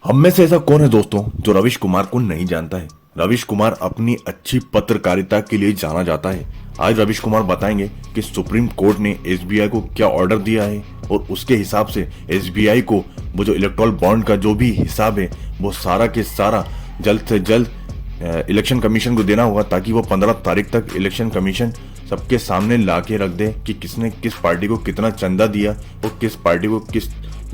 हम में से ऐसा कौन है दोस्तों जो रवीश कुमार को नहीं जानता है। रवीश कुमार अपनी अच्छी पत्रकारिता के लिए जाना जाता है। आज रवीश कुमार बताएंगे कि सुप्रीम कोर्ट ने एसबीआई को क्या ऑर्डर दिया है और उसके हिसाब से एसबीआई को वो जो इलेक्टोरल बॉन्ड का जो भी हिसाब है वो सारा के सारा जल्द से जल्द इलेक्शन कमीशन को देना होगा, ताकि वो 15 तारीख तक इलेक्शन कमीशन सबके सामने ला के रख दे कि किसने किस पार्टी को कितना चंदा दिया और किस पार्टी को किस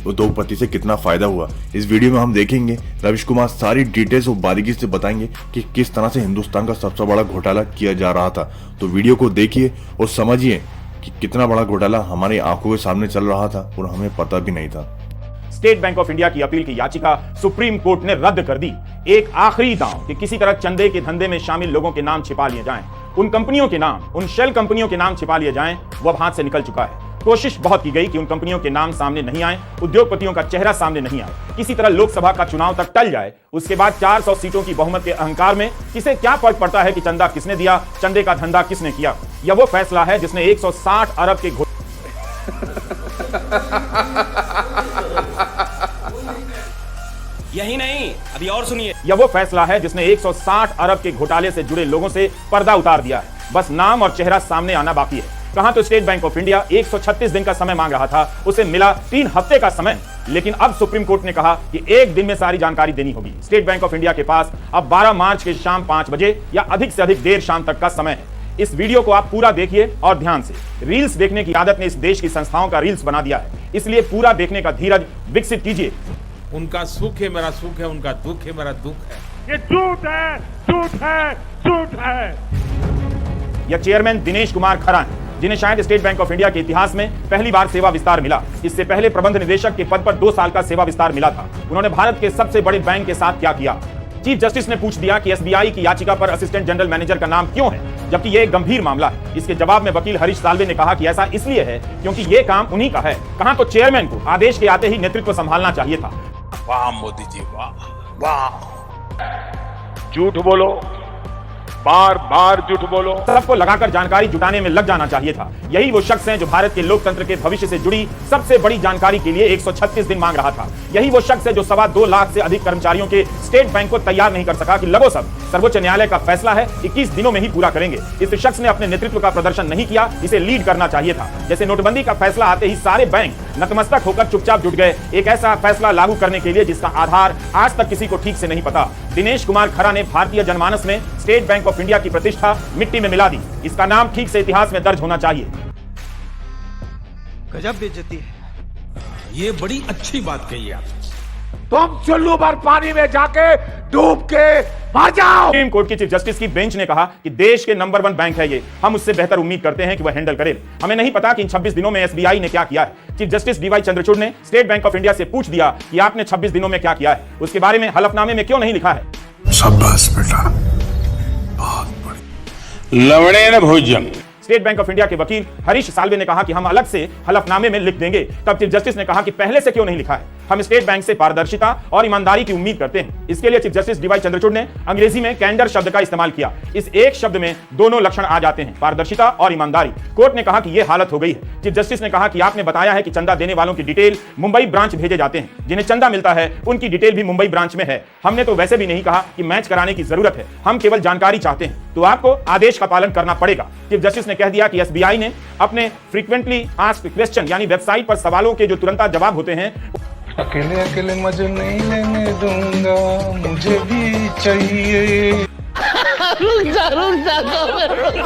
उद्योगपति से कितना फायदा हुआ। इस वीडियो में हम देखेंगे रवीश कुमार सारी डिटेल्स और बारीकी से बताएंगे कि किस तरह से हिंदुस्तान का सबसे बड़ा घोटाला किया जा रहा था। तो वीडियो को देखिए और समझिए कि कितना बड़ा घोटाला हमारी आंखों के सामने चल रहा था और हमें पता भी नहीं था। स्टेट बैंक ऑफ इंडिया की अपील की याचिका सुप्रीम कोर्ट ने रद्द कर दी। एक आखिरी दांव कि किसी तरह चंदे के धंधे में शामिल लोगों के नाम छिपा लिए जाएं, उन कंपनियों के नाम, उन शेल कंपनियों के नाम छिपा लिए जाएं, वो अब हाथ से निकल चुका है। कोशिश बहुत की गई कि उन कंपनियों के नाम सामने नहीं आए, उद्योगपतियों का चेहरा सामने नहीं आए, किसी तरह लोकसभा का चुनाव तक टल जाए। उसके बाद 400 सीटों की बहुमत के अहंकार में किसे क्या फर्क पड़ता है कि चंदा किसने दिया, चंदे का धंधा किसने किया। यह वो फैसला है जिसने 160 अरब के यही नहीं, अभी और सुनिए। यह वो फैसला है जिसने 160 अरब के घोटाले से जुड़े लोगों से पर्दा उतार दिया है। बस नाम और चेहरा सामने आना बाकी है। कहां तो स्टेट बैंक ऑफ इंडिया 136 दिन का समय मांग रहा था, उसे मिला 3 हफ्ते का समय। लेकिन अब सुप्रीम कोर्ट ने कहा कि एक दिन में सारी जानकारी देनी होगी। स्टेट बैंक ऑफ इंडिया के पास अब 12 मार्च के शाम 5 बजे या अधिक से अधिक देर शाम तक का समय है। इस वीडियो को आप पूरा देखिए और ध्यान से। रील्स देखने की आदत ने इस देश की संस्थाओं का रील्स बना दिया है, इसलिए पूरा देखने का धीरज विकसित कीजिए। उनका सुख है मेरा सुख है, उनका दुख है मेरा दुख है। ये झूठ है, झूठ है, झूठ है। यह चेयरमैन दिनेश कुमार खरा हैं, जिन्हें शायद स्टेट बैंक ऑफ इंडिया के इतिहास में पहली बार सेवा विस्तार मिला। इससे पहले प्रबंध निदेशक के पद पर 2 साल का सेवा विस्तार मिला था। उन्होंने भारत के सबसे बड़े बैंक के साथ क्या किया। चीफ जस्टिस ने पूछ दिया कि एसबीआई की याचिका पर असिस्टेंट जनरल मैनेजर का नाम क्यों है, जबकि यह एक गंभीर मामला है। इसके जवाब में वकील हरीश साल्वे ने कहा कि ऐसा इसलिए है क्योंकि यह काम उन्हीं का है। कहां तो चेयरमैन को आदेश के आते ही नेतृत्व संभालना चाहिए था। वाह मोदी जी, वाह वाह। झूठ बोलो, बार बार झूठ बोलो। सबको लगाकर जानकारी जुटाने में लग जाना चाहिए था। यही वो शख्स हैं जो भारत के लोकतंत्र के भविष्य से जुड़ी सबसे बड़ी जानकारी के लिए 136 दिन मांग रहा था। यही वो शख्स है जो 2.25 लाख से अधिक कर्मचारियों के स्टेट बैंक को तैयार नहीं कर सका कि लगो सब सर्वोच्च न्यायालय का फैसला है 21 दिनों में ही पूरा करेंगे। इस शख्स ने अपने नेतृत्व का प्रदर्शन नहीं किया, इसे लीड करना चाहिए था। जैसे नोटबंदी का फैसला आते ही सारे बैंक नतमस्तक होकर चुपचाप जुट गए एक ऐसा फैसला लागू करने के लिए जिसका आधार आज तक किसी को ठीक से नहीं पता। दिनेश कुमार खरा ने भारतीय जनमानस में स्टेट बैंक ऑफ इंडिया की प्रतिष्ठा मिट्टी में मिला दी। इसका नाम ठीक से इतिहास में दर्ज होना चाहिए। गजब बेइज्जती है। ये बड़ी अच्छी बात कही आप। तुम चुल्लू भर पानी में जाके डूब के मर जाओ। सुप्रीम कोर्ट की चीफ जस्टिस की बेंच ने कहा कि देश के नंबर 1 बैंक है ये, हम उससे बेहतर उम्मीद करते हैं कि वह हैंडल करे। हमें नहीं पता कि इन 26 दिनों में एसबीआई ने क्या किया है। चीफ जस्टिस डीवाई चंद्रचूड़ ने स्टेट बैंक ऑफ इंडिया से पूछ दिया कि आपने 26 दिनों में क्या किया है, उसके बारे में हलफनामे में क्यों नहीं लिखा है। शाबाश बेटा, बहुत बढ़िया। लवणेन भोजन। स्टेट बैंक ऑफ इंडिया के वकील हरीश साल्वे ने कहा कि हम अलग से हलफनामे में लिख देंगे। तब चीफ जस्टिस ने कहा कि पहले से क्यों नहीं लिखा है। हम स्टेट बैंक से पारदर्शिता और ईमानदारी की उम्मीद करते हैं। इसके लिए चीफ जस्टिस डीवाई चंद्रचूड़ ने अंग्रेजी में कैंडर शब्द का इस्तेमाल किया। इस एक शब्द में दोनों लक्षण आ जाते हैं, पारदर्शिता और ईमानदारी। कोर्ट ने कहा कि यह हालत हो गई है। चीफ जस्टिस ने कहा कि आपने बताया है कि चंदा देने वालों की डिटेल मुंबई ब्रांच भेजे जाते हैं, जिन्हें चंदा मिलता है उनकी डिटेल भी मुंबई ब्रांच में है। हमने तो वैसे भी नहीं कहा कि मैच कराने की जरूरत है, हम केवल जानकारी चाहते हैं, तो आपको आदेश का पालन करना पड़ेगा। चीफ जस्टिस ने कह दिया कि एसबीआई ने अपने फ्रीक्वेंटली आस्क्ड क्वेश्चन यानी वेबसाइट पर सवालों के जो तुरंत जवाब होते हैं, अकेले अकेले मजे नहीं लेने दूंगा, मुझे भी चाहिए।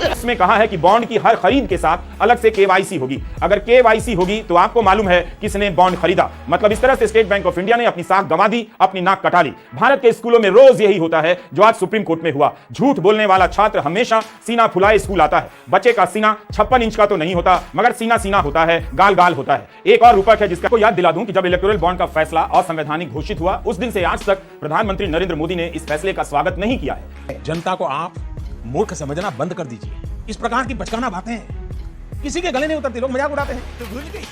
इसमें कहा है कि बॉन्ड की हर खरीद के साथ अलग से केवाईसी होगी। अगर केवाईसी होगी तो आपको मालूम है किसने बॉन्ड खरीदा। मतलब इस तरह से स्टेट बैंक ऑफ इंडिया ने अपनी साख गंवा दी, अपनी नाक कटा ली। भारत के स्कूलों में रोज यही होता है जो आज सुप्रीम कोर्ट में हुआ। झूठ बोलने वाला छात्र हमेशा सीना फुलाए स्कूल आता है। बच्चे का सीना 56 इंच का तो नहीं होता, मगर सीना सीना होता है, गाल गाल होता है। एक और रूपक है जिसका को याद दिला दूं कि जब इलेक्टोरल बॉन्ड का फैसला असंवैधानिक घोषित हुआ, उस दिन से आज तक प्रधानमंत्री नरेंद्र मोदी ने इस फैसले का स्वागत नहीं किया है। जनता को आप मूर्ख समझना बंद कर दीजिए। इस प्रकार की बचकाना बातें किसी के गले नहीं उतरती, लोग मजाक उड़ाते हैं। तो भूल गई।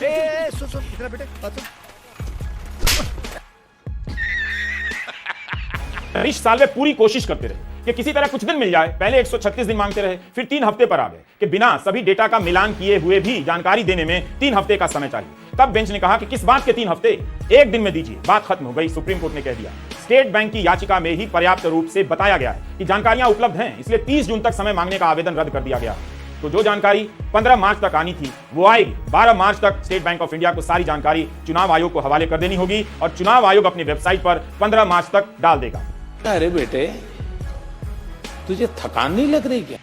हरीश साल्वे पूरी कोशिश करते रहे कि किसी तरह कुछ दिन मिल जाए। पहले 136 दिन मांगते रहे, फिर 3 हफ्ते पर आ गए कि बिना सभी डेटा का मिलान किए हुए भी जानकारी देने में 3 हफ्ते का समय चाहिए। तब बेंच ने कहा कि किस बात के 3 हफ्ते, 1 दिन में दीजिए, बात खत्म हो गई। सुप्रीम कोर्ट ने कह दिया स्टेट बैंक की याचिका में ही पर्याप्त रूप से बताया गया है कि जानकारियां उपलब्ध हैं, इसलिए 30 जून तक समय मांगने का आवेदन रद्द कर दिया गया। तो जो जानकारी 15 मार्च तक आनी थी वो आएगी। 12 मार्च तक स्टेट बैंक ऑफ इंडिया को सारी जानकारी चुनाव आयोग को हवाले कर देनी होगी और चुनाव आयोग अपनी वेबसाइट पर 15 मार्च तक डाल देगा। अरे बेटे, तुझे थकान नहीं लग रही क्या?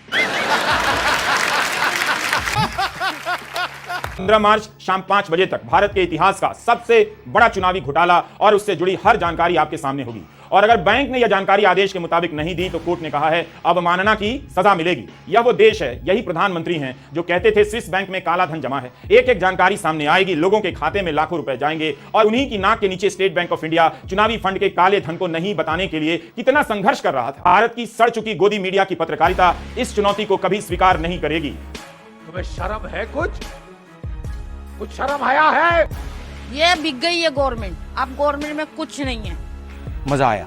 15 मार्च शाम 5 बजे तक भारत के इतिहास का सबसे बड़ा चुनावी घोटाला और उससे जुड़ी हर जानकारी आपके सामने होगी। और अगर बैंक ने यह जानकारी आदेश के मुताबिक नहीं दी तो कोर्ट ने कहा है अवमानना की सजा मिलेगी। यह वो देश है, यही प्रधानमंत्री हैं जो कहते थे स्विस बैंक में काला धन जमा है। एक एक जानकारी सामने आएगी, लोगों के खाते में लाखों रुपए जाएंगे और उन्हीं की नाक के नीचे स्टेट बैंक ऑफ इंडिया चुनावी फंड के काले धन को नहीं बताने के लिए कितना संघर्ष कर रहा था। भारत की सड़ चुकी गोदी मीडिया की पत्रकारिता इस चुनौती को कभी स्वीकार नहीं करेगी। तुम्हें शर्म है? कुछ शर्म आया है? ये बिक गई है गवर्नमेंट, अब गवर्नमेंट में कुछ नहीं है। मजा आया।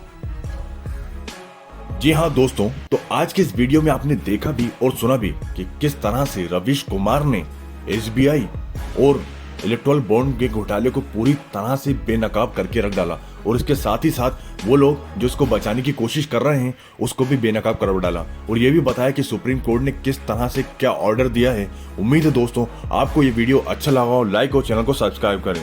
जी हाँ दोस्तों, तो आज के इस वीडियो में आपने देखा भी और सुना भी कि किस तरह से रवीश कुमार ने एसबीआई और इलेक्टोरल बॉन्ड के घोटाले को पूरी तरह से बेनकाब करके रख डाला और इसके साथ ही साथ वो लोग जो उसको बचाने की कोशिश कर रहे हैं उसको भी बेनकाब कर डाला और ये भी बताया कि सुप्रीम कोर्ट ने किस तरह से क्या ऑर्डर दिया है। उम्मीद है दोस्तों आपको ये वीडियो अच्छा लगा हो, लाइक और चैनल को सब्सक्राइब करें।